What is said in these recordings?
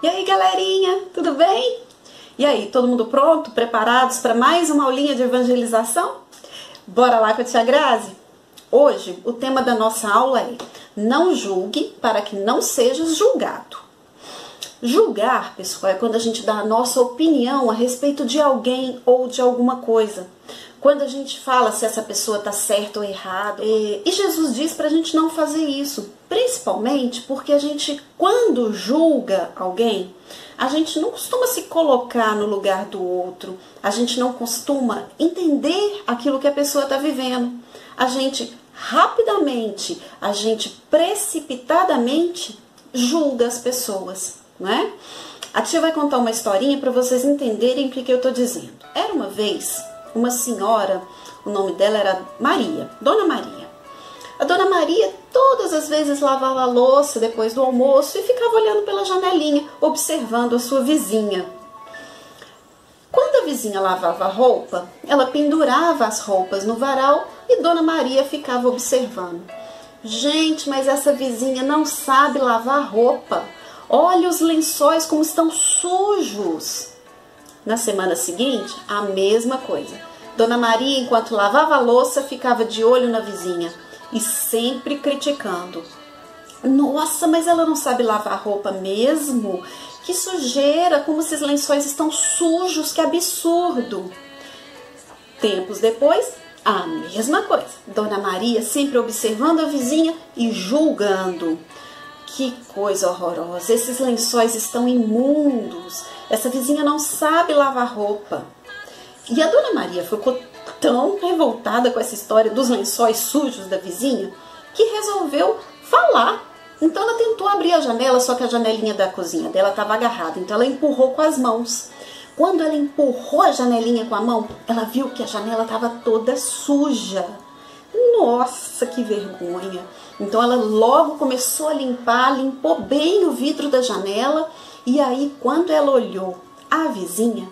E aí, galerinha, tudo bem? E aí, todo mundo pronto? Preparados para mais uma aulinha de evangelização? Bora lá com a tia Grazi? Hoje, o tema da nossa aula é: não julgue para que não sejas julgado. Julgar, pessoal, é quando a gente dá a nossa opinião a respeito de alguém ou de alguma coisa. Quando a gente fala se essa pessoa está certa ou errada. E Jesus diz para a gente não fazer isso. Principalmente porque a gente, quando julga alguém, a gente não costuma se colocar no lugar do outro. A gente não costuma entender aquilo que a pessoa está vivendo. A gente rapidamente, a gente precipitadamente julga as pessoas, não é? A tia vai contar uma historinha para vocês entenderem o que eu estou dizendo. Era uma vez uma senhora, o nome dela era Maria, Dona Maria. A Dona Maria todas as vezes lavava a louça depois do almoço e ficava olhando pela janelinha, observando a sua vizinha. Quando a vizinha lavava a roupa, ela pendurava as roupas no varal e Dona Maria ficava observando. Gente, mas essa vizinha não sabe lavar roupa. Olha os lençóis como estão sujos. Na semana seguinte, a mesma coisa. Dona Maria, enquanto lavava a louça, ficava de olho na vizinha e sempre criticando. Nossa, mas ela não sabe lavar roupa mesmo? Que sujeira, como esses lençóis estão sujos, que absurdo. Tempos depois, a mesma coisa. Dona Maria sempre observando a vizinha e julgando. Que coisa horrorosa, esses lençóis estão imundos, essa vizinha não sabe lavar roupa. E a Dona Maria ficou tão revoltada com essa história dos lençóis sujos da vizinha que resolveu falar. Então ela tentou abrir a janela, só que a janelinha da cozinha dela estava agarrada, então ela empurrou com as mãos. Quando ela empurrou a janelinha com a mão, ela viu que a janela estava toda suja. Nossa, que vergonha! Então ela logo começou a limpar, limpou bem o vidro da janela e aí quando ela olhou a vizinha,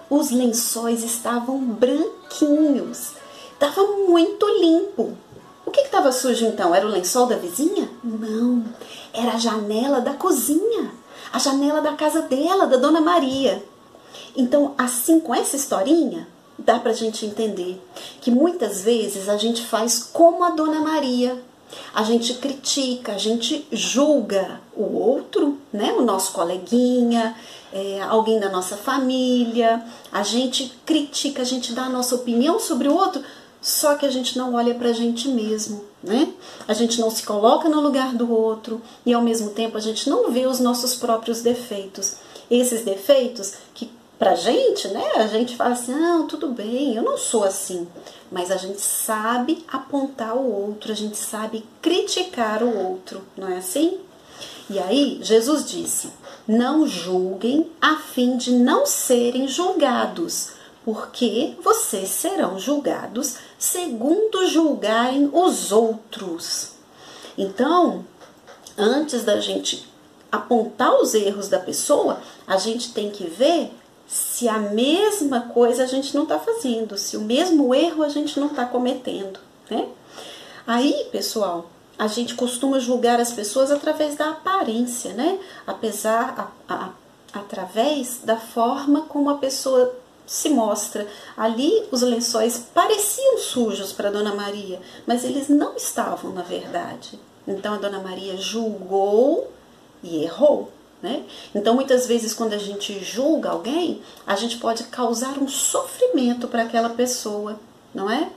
os lençóis estavam branquinhos, estava muito limpo. O que estava sujo então? Era o lençol da vizinha? Não, era a janela da cozinha, a janela da casa dela, da Dona Maria. Então assim, com essa historinha, dá pra gente entender que muitas vezes a gente faz como a Dona Maria. A gente critica, a gente julga o outro, né? O nosso coleguinha, alguém da nossa família. A gente critica, a gente dá a nossa opinião sobre o outro, só que a gente não olha pra gente mesmo, né? A gente não se coloca no lugar do outro e ao mesmo tempo a gente não vê os nossos próprios defeitos. Esses defeitos que pra gente, né, a gente fala assim, não, tudo bem, eu não sou assim. Mas a gente sabe apontar o outro, a gente sabe criticar o outro, não é assim? E aí, Jesus disse, não julguem a fim de não serem julgados, porque vocês serão julgados segundo julgarem os outros. Então, antes da gente apontar os erros da pessoa, a gente tem que ver se a mesma coisa a gente não está fazendo, se o mesmo erro a gente não está cometendo, né? Aí, pessoal, a gente costuma julgar as pessoas através da aparência, né? Através da forma como a pessoa se mostra. Ali, os lençóis pareciam sujos para a Dona Maria, mas eles não estavam, na verdade. Então, a Dona Maria julgou e errou. Né? Então, muitas vezes, quando a gente julga alguém, a gente pode causar um sofrimento para aquela pessoa, não é?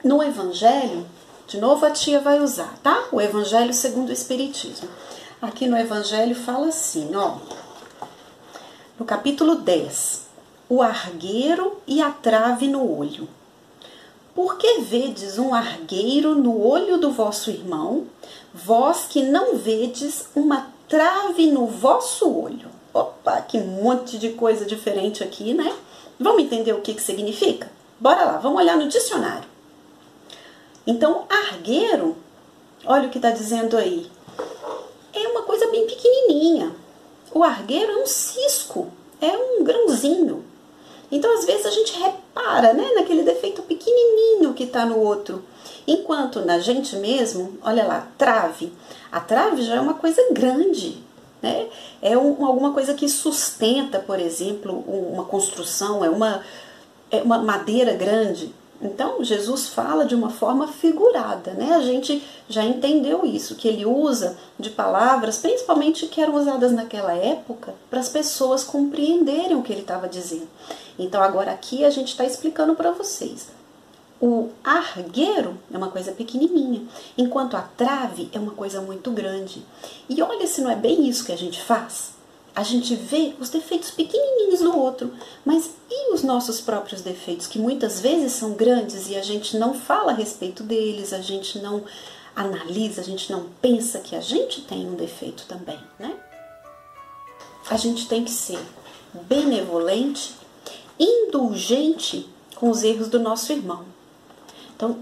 No Evangelho, de novo a tia vai usar, tá? O Evangelho segundo o Espiritismo. Aqui no Evangelho fala assim, ó, no capítulo 10, o argueiro e a trave no olho. Por que vedes um argueiro no olho do vosso irmão, vós que não vedes uma trave no vosso olho? Opa, que monte de coisa diferente aqui, né? Vamos entender o que significa? Bora lá, vamos olhar no dicionário. Então, argueiro, olha o que está dizendo aí. É uma coisa bem pequenininha. O argueiro é um cisco, é um grãozinho. Então, às vezes, a gente repara, né, naquele defeito pequenininho que está no outro. Enquanto na gente mesmo, olha lá, trave. A trave já é uma coisa grande. né? Alguma coisa que sustenta, por exemplo, uma construção, é uma madeira grande. Então, Jesus fala de uma forma figurada, né? A gente já entendeu isso, que ele usa de palavras, principalmente que eram usadas naquela época, para as pessoas compreenderem o que ele estava dizendo. Então, agora aqui a gente está explicando para vocês. O argueiro é uma coisa pequenininha, enquanto a trave é uma coisa muito grande. E olha se não é bem isso que a gente faz. A gente vê os defeitos pequenininhos do outro, mas e os nossos próprios defeitos, que muitas vezes são grandes e a gente não fala a respeito deles, a gente não analisa, a gente não pensa que a gente tem um defeito também, né? A gente tem que ser benevolente, indulgente com os erros do nosso irmão. Então,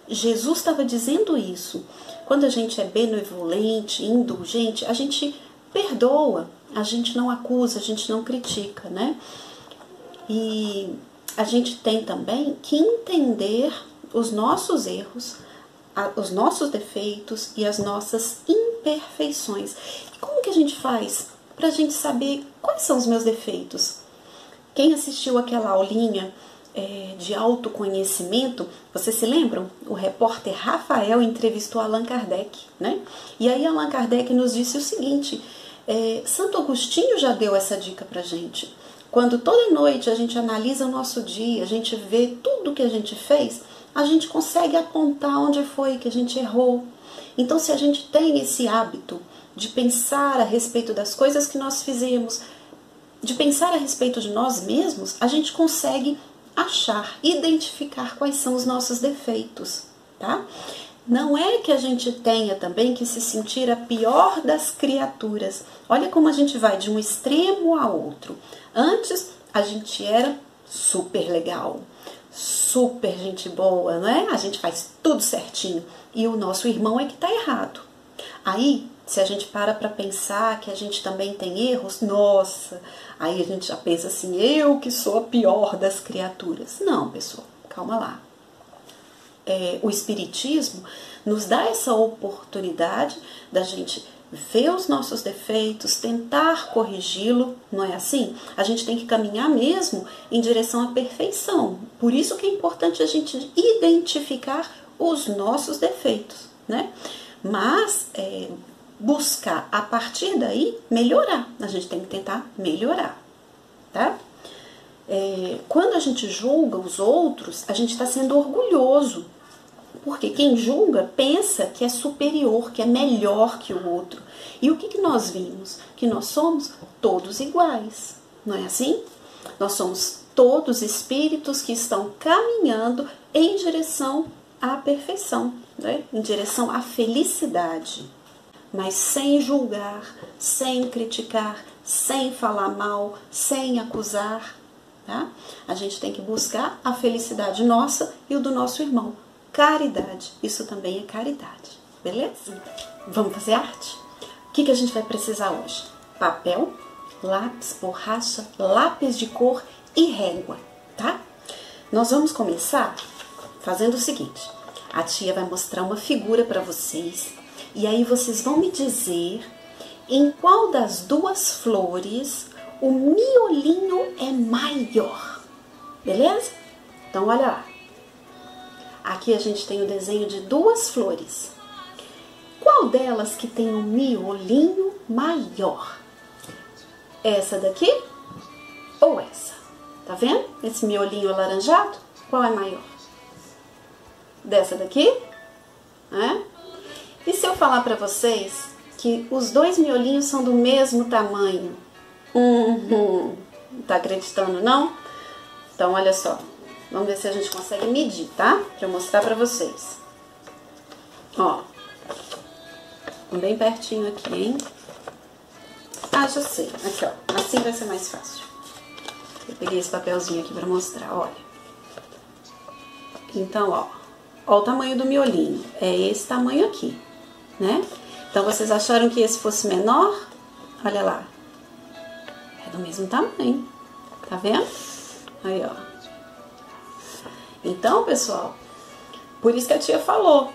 Jesus estava dizendo isso. Quando a gente é benevolente, indulgente, a gente perdoa, a gente não acusa, a gente não critica, né? E a gente tem também que entender os nossos erros, os nossos defeitos e as nossas imperfeições. E como que a gente faz para a gente saber quais são os meus defeitos? Quem assistiu aquela aulinha de autoconhecimento, vocês se lembram? O repórter Rafael entrevistou Allan Kardec, né? E aí Allan Kardec nos disse o seguinte: Santo Agostinho já deu essa dica pra gente. Quando toda noite a gente analisa o nosso dia, a gente vê tudo que a gente fez, a gente consegue apontar onde foi que a gente errou. Então, se a gente tem esse hábito de pensar a respeito das coisas que nós fizemos, de pensar a respeito de nós mesmos, a gente consegue achar, identificar quais são os nossos defeitos, tá? Não é que a gente tenha também que se sentir a pior das criaturas. Olha como a gente vai de um extremo a outro. Antes, a gente era super legal, super gente boa, né? A gente faz tudo certinho. E o nosso irmão é que tá errado. Aí, se a gente para pensar que a gente também tem erros, nossa, aí a gente já pensa assim, eu que sou a pior das criaturas. Não, pessoal, calma lá. O Espiritismo nos dá essa oportunidade da gente ver os nossos defeitos, tentar corrigi-lo, não é assim? A gente tem que caminhar mesmo em direção à perfeição. Por isso que é importante a gente identificar os nossos defeitos, né? Mas buscar, a partir daí, melhorar. A gente tem que tentar melhorar, tá? Quando a gente julga os outros, a gente está sendo orgulhoso. Porque quem julga pensa que é superior, que é melhor que o outro. E o que nós vimos? Que nós somos todos iguais, não é assim? Nós somos todos espíritos que estão caminhando em direção à perfeição, né? Em direção à felicidade. Mas sem julgar, sem criticar, sem falar mal, sem acusar, tá? A gente tem que buscar a felicidade nossa e o do nosso irmão. Caridade, isso também é caridade, beleza? Vamos fazer arte? O que a gente vai precisar hoje? Papel, lápis, borracha, lápis de cor e régua, tá? Nós vamos começar fazendo o seguinte: a tia vai mostrar uma figura para vocês e aí vocês vão me dizer em qual das duas flores o miolinho é maior, beleza? Então olha lá. Aqui a gente tem o desenho de duas flores. Qual delas que tem um miolinho maior? Essa daqui ou essa? Tá vendo? Esse miolinho alaranjado? Qual é maior? Dessa daqui? E se eu falar para vocês que os dois miolinhos são do mesmo tamanho? Não tá acreditando, não? Então, olha só. Vamos ver se a gente consegue medir, tá? Pra eu mostrar pra vocês. Ó. Bem pertinho aqui, hein? Ah, já sei. Aqui, ó. Assim vai ser mais fácil. Eu peguei esse papelzinho aqui pra mostrar, olha. Então, ó. Ó o tamanho do miolinho. É esse tamanho aqui, né? Então, vocês acharam que esse fosse menor? Olha lá. É do mesmo tamanho. Tá vendo? Aí, ó. Então, pessoal, por isso que a tia falou,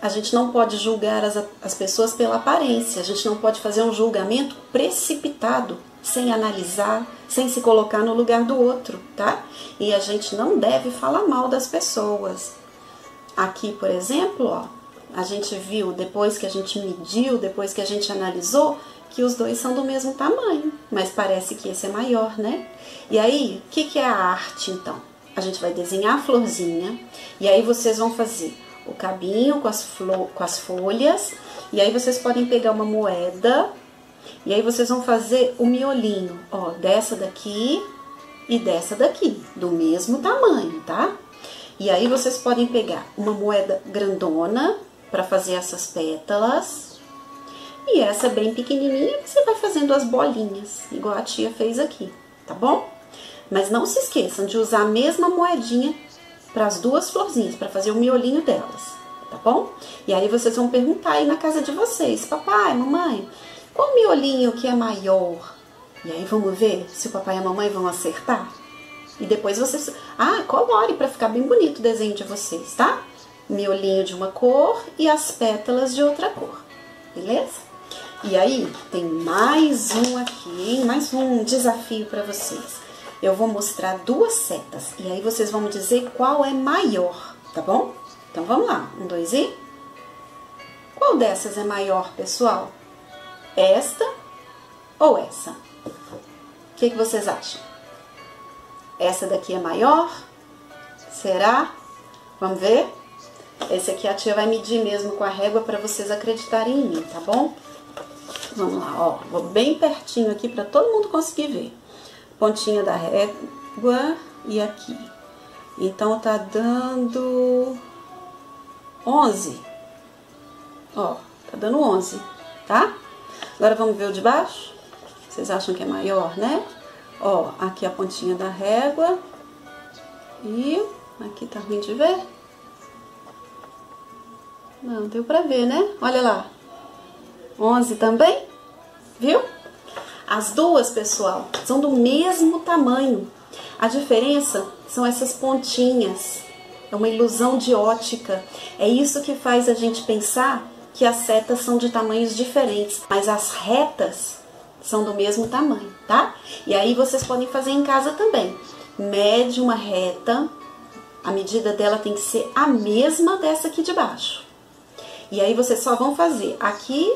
A gente não pode julgar as pessoas pela aparência, a gente não pode fazer um julgamento precipitado, sem analisar, sem se colocar no lugar do outro, tá? E a gente não deve falar mal das pessoas. Aqui, por exemplo, ó, a gente viu, depois que a gente mediu, depois que a gente analisou, que os dois são do mesmo tamanho, mas parece que esse é maior, né? E aí, o que é a arte, então? A gente vai desenhar a florzinha, e aí vocês vão fazer o cabinho com as folhas, e aí vocês podem pegar uma moeda, e aí vocês vão fazer o miolinho, ó, dessa daqui e dessa daqui, do mesmo tamanho, tá? E aí vocês podem pegar uma moeda grandona para fazer essas pétalas, e essa bem pequenininha você vai fazendo as bolinhas, igual a tia fez aqui, tá bom? Mas não se esqueçam de usar a mesma moedinha para as duas florzinhas, para fazer o miolinho delas, tá bom? E aí vocês vão perguntar aí na casa de vocês, papai, mamãe, qual miolinho que é maior? E aí vamos ver se o papai e a mamãe vão acertar. E depois vocês, colore para ficar bem bonito o desenho de vocês, tá? Miolinho de uma cor e as pétalas de outra cor, beleza? E aí tem mais um aqui, hein? Mais um desafio para vocês. Eu vou mostrar duas setas e aí vocês vão me dizer qual é maior, tá bom? Então vamos lá, 1, 2 e... Qual dessas é maior, pessoal? Esta ou essa? O que vocês acham? Essa daqui é maior? Será? Vamos ver? Esse aqui a tia vai medir mesmo com a régua para vocês acreditarem em mim, tá bom? Vamos lá, ó, vou bem pertinho aqui para todo mundo conseguir ver. Pontinha da régua e aqui. Então, tá dando 11. Ó, tá dando 11, tá? Agora vamos ver o de baixo? Vocês acham que é maior, né? Ó, aqui a pontinha da régua. E aqui tá ruim de ver? Não, deu pra ver, né? Olha lá. 11 também? Viu? As duas, pessoal, são do mesmo tamanho. A diferença são essas pontinhas. É uma ilusão de ótica. É isso que faz a gente pensar que as setas são de tamanhos diferentes. Mas as retas são do mesmo tamanho, tá? E aí vocês podem fazer em casa também. Mede uma reta. A medida dela tem que ser a mesma dessa aqui de baixo. E aí vocês só vão fazer aqui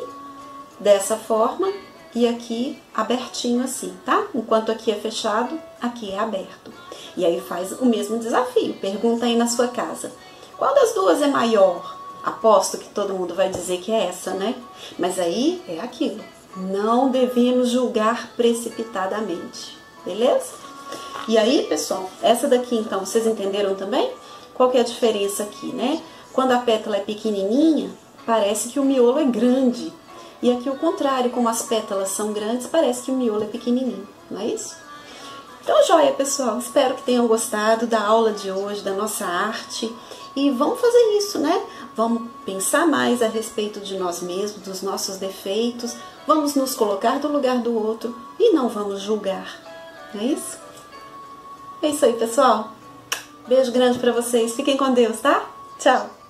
dessa forma e aqui abertinho assim, tá? Enquanto aqui é fechado, aqui é aberto. E aí faz o mesmo desafio. Pergunta aí na sua casa. Qual das duas é maior? Aposto que todo mundo vai dizer que é essa, né? Mas aí é aquilo. Não devemos julgar precipitadamente, beleza? E aí, pessoal, essa daqui então, vocês entenderam também? Qual que é a diferença aqui, né? Quando a pétala é pequenininha, parece que o miolo é grande. E aqui o contrário, como as pétalas são grandes, parece que o miolo é pequenininho, não é isso? Então, joia, pessoal. Espero que tenham gostado da aula de hoje, da nossa arte. E vamos fazer isso, né? Vamos pensar mais a respeito de nós mesmos, dos nossos defeitos. Vamos nos colocar do lugar do outro e não vamos julgar, não é isso? É isso aí, pessoal. Beijo grande pra vocês. Fiquem com Deus, tá? Tchau!